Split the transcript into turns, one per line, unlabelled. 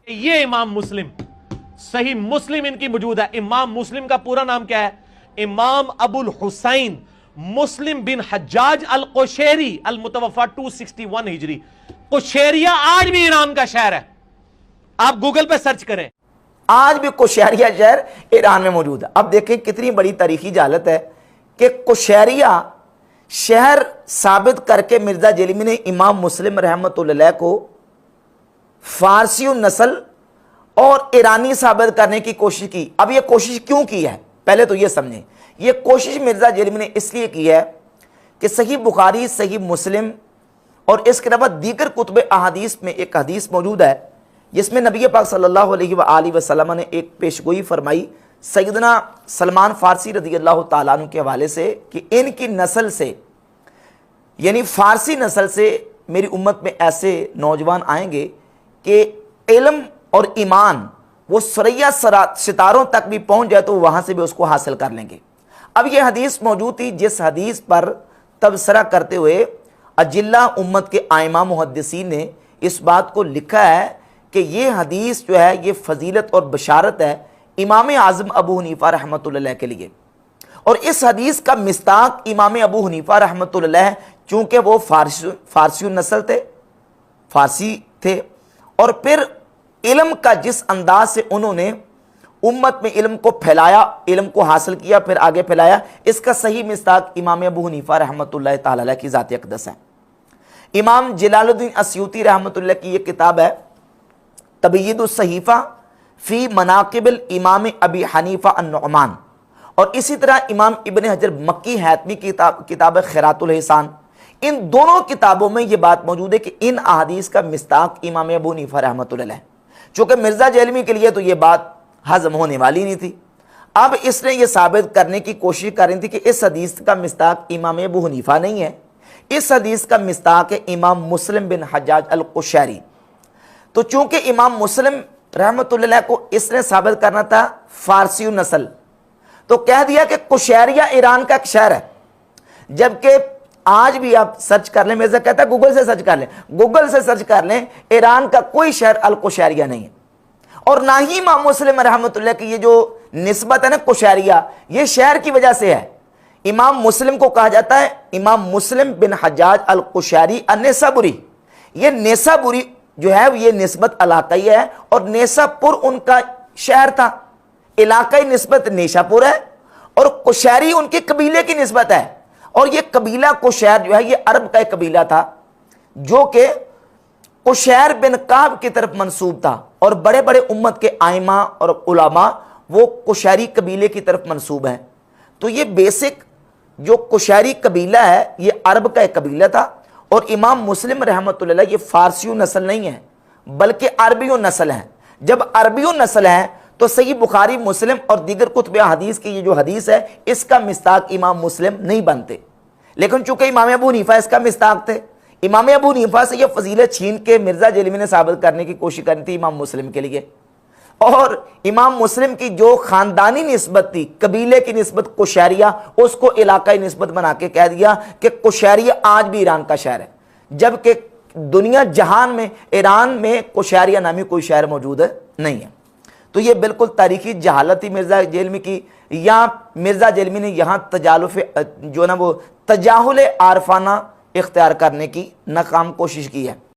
یہ امام مسلم صحیح مسلم ان کی موجود ہے. امام مسلم کا پورا نام کیا ہے؟ امام ابو الحسین مسلم بن حجاج القشیری المتوفا 261 ہجری. قشیریہ آج بھی ایران کا شہر ہے, آپ گوگل پہ سرچ کریں.
آج بھی قشیریہ شہر ایران میں موجود ہے. اب دیکھیں کتنی بڑی تاریخی جہالت ہے کہ قشیریہ شہر ثابت کر کے مرزا جیلمی نے امام مسلم رحمۃ اللہ علیہ کو فارسی نسل اور ایرانی ثابت کرنے کی کوشش کی. اب یہ کوشش کیوں کی ہے پہلے تو یہ سمجھیں. یہ کوشش مرزا جیلمی نے اس لیے کی ہے کہ صحیح بخاری, صحیح مسلم اور اس کے علاوہ دیگر کتب احادیث میں ایک حدیث موجود ہے جس میں نبی پاک صلی اللہ علیہ وآلہ وسلم نے ایک پیشگوئی فرمائی سیدنا سلمان فارسی رضی اللہ تعالیٰ عنہ کے حوالے سے کہ ان کی نسل سے یعنی فارسی نسل سے میری امت میں ایسے نوجوان آئیں گے کہ علم اور ایمان وہ ثریا ستاروں تک بھی پہنچ جائے تو وہاں سے بھی اس کو حاصل کر لیں گے. اب یہ حدیث موجود تھی جس حدیث پر تبصرہ کرتے ہوئے اجلہ امت کے ائمہ محدثین نے اس بات کو لکھا ہے کہ یہ حدیث جو ہے یہ فضیلت اور بشارت ہے امام اعظم ابو حنیفہ رحمۃ اللہ علیہ کے لیے. اور اس حدیث کا مصداق امام ابو حنیفہ رحمۃ اللہ علیہ چونکہ وہ فارسی نسل تھے, فارسی تھے, اور پھر علم کا جس انداز سے انہوں نے امت میں علم کو پھیلایا, علم کو حاصل کیا پھر آگے پھیلایا, اس کا صحیح مصداق امام ابو حنیفہ رحمۃ اللہ تعالی علیہ کی ذات اقدس ہے. امام جلال الدین اسیوطی رحمۃ اللہ کی یہ کتاب ہے تبیید الصحیفہ فی مناقب الامام ابی حنیفہ النعمان, اور اسی طرح امام ابن حجر مکی حیتمی کی کتاب خیرات الحسان. ان دونوں کتابوں میں یہ بات موجود ہے کہ ان احادیث کا مصداق امام ابو حنیفہ رحمۃ اللہ علیہ. چونکہ مرزا جیلمی کے لیے تو یہ بات ہضم ہونے والی نہیں تھی, اب اس نے یہ ثابت کرنے کی کوشش کر رہی تھی کہ اس حدیث کا مصداق امام ابو حنیفہ نہیں ہے, اس حدیث کا مصداق ہے امام مسلم بن حجاج القشیری. تو چونکہ امام مسلم رحمۃ اللہ علیہ کو اس نے ثابت کرنا تھا فارسی نسل, تو کہہ دیا کہ قشیریہ ایران کا ایک شہر ہے. جبکہ آج بھی آپ سرچ کر لیں, مرزا کہتا ہے گوگل سے سرچ کر لیں, گوگل سے سرچ کر لیں, ایران کا کوئی شہر القشیریہ نہیں ہے. اور نہ ہی امام مسلم رحمۃ اللہ کی یہ جو نسبت ہے نا قشیریہ, یہ شہر کی وجہ سے ہے. امام مسلم کو کہا جاتا ہے امام مسلم بن حجاج القشیری النیسابوری. یہ نیسابوری جو ہے یہ نسبت علاقائی ہے, اور نیسا پور ان کا شہر تھا. علاقائی نسبت نیشا پور ہے اور قشیری ان کے قبیلے کی نسبت ہے. اور یہ قبیلہ قشیر جو ہے یہ عرب کا ایک قبیلہ تھا جو کہ قشیر بن کعب کی طرف منسوب تھا, اور بڑے بڑے امت کے ائمہ اور علماء وہ قشیری قبیلے کی طرف منسوب ہیں. تو یہ بیسک جو قشیری قبیلہ ہے یہ عرب کا ایک قبیلہ تھا, اور امام مسلم رحمۃ اللہ علیہ یہ فارسی نسل نہیں ہے بلکہ عربی نسل ہیں. جب عربی نسل ہیں تو صحیح بخاری, مسلم اور دیگر کتب حدیث کی یہ جو حدیث ہے اس کا مصداق امام مسلم نہیں بنتے. لیکن چونکہ امام ابو حنیفہ اس کا مصداق تھے, امام ابو حنیفہ سے یہ فضیلت چھین کے مرزا جیلمی نے ثابت کرنے کی کوشش کرنی تھی امام مسلم کے لیے. اور امام مسلم کی جو خاندانی نسبت تھی, قبیلے کی نسبت قشیریہ, اس کو علاقائی نسبت بنا کے کہہ دیا کہ قشیریہ آج بھی ایران کا شہر ہے, جبکہ دنیا جہان میں ایران میں قشیریہ نامی کوئی شہر موجود نہیں ہے. تو یہ بالکل تاریخی جہالت تھی مرزا جیلمی کی. یا مرزا جیلمی نے یہاں جو نا وہ تجاہل عارفانہ اختیار کرنے کی ناکام کوشش کی ہے.